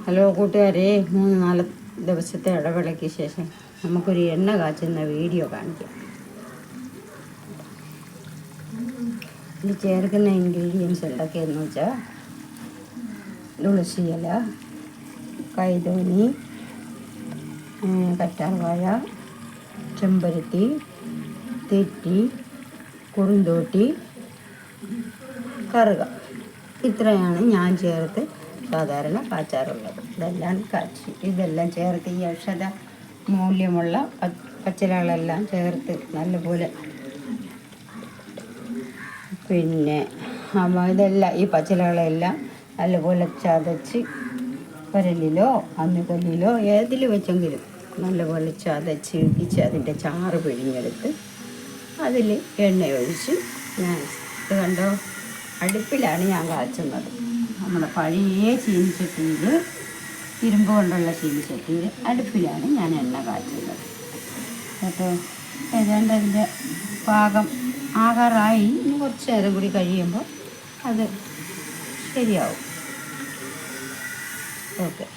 Hello കൂട്ടുകാരെ, 3-4 ദിവസത്തെ ഇടവേളയ്ക്ക് ശേഷം നമുക്കൊരു എണ്ണ കാച്ചുന്ന വീഡിയോ കാണിക്കാം. ഇതിൽ ചേർക്കുന്ന ഇൻഗ്രീഡിയൻസ് എന്തൊക്കെയെന്ന് വെച്ചാൽ തുളസിയില, കൈതോനി, കറ്റാർവാഴ, ചെമ്പരത്തി, തെറ്റി, കുറുന്തോട്ടി, കറുക. ഇത്രയാണ് ഞാൻ ചേർത്ത് സാധാരണ കാച്ചാറുള്ളത്. ഇതെല്ലാം ചേർത്ത് ഈ ഔഷധ മൂല്യമുള്ള പച്ചിലകളെല്ലാം ചേർത്ത് നല്ലപോലെ ഇതെല്ലാം ഈ പച്ചിലകളെല്ലാം നല്ലപോലെ ചതച്ച് കരലിലോ അമ്മിക്കല്ലിലോ ഏതിൽ വെച്ചെങ്കിലും നല്ലപോലെ ചതച്ച് ഇടിച്ച് അതിൻ്റെ ചാറ് പിഴിഞ്ഞെടുത്ത് അതിൽ എണ്ണയൊഴിച്ച് ഞാൻ ഇത് കണ്ടോ, അടുപ്പിലാണ് ഞാൻ കാച്ചുന്നത്. നമ്മുടെ പഴയ ചീനിച്ചട്ടിയിൽ, ഇരുമ്പ് കൊണ്ടുള്ള ചീനിച്ചട്ടിയിൽ അടുപ്പിലാണ് ഞാൻ എണ്ണ കാച്ചുന്നത് കേട്ടോ. ഏതാണ്ട് അതിൻ്റെ പാകം ആകാറായി. ഇനി കുറച്ച് നേരം കൂടി കഴിയുമ്പോൾ അത് ശരിയാവും. ഓക്കെ.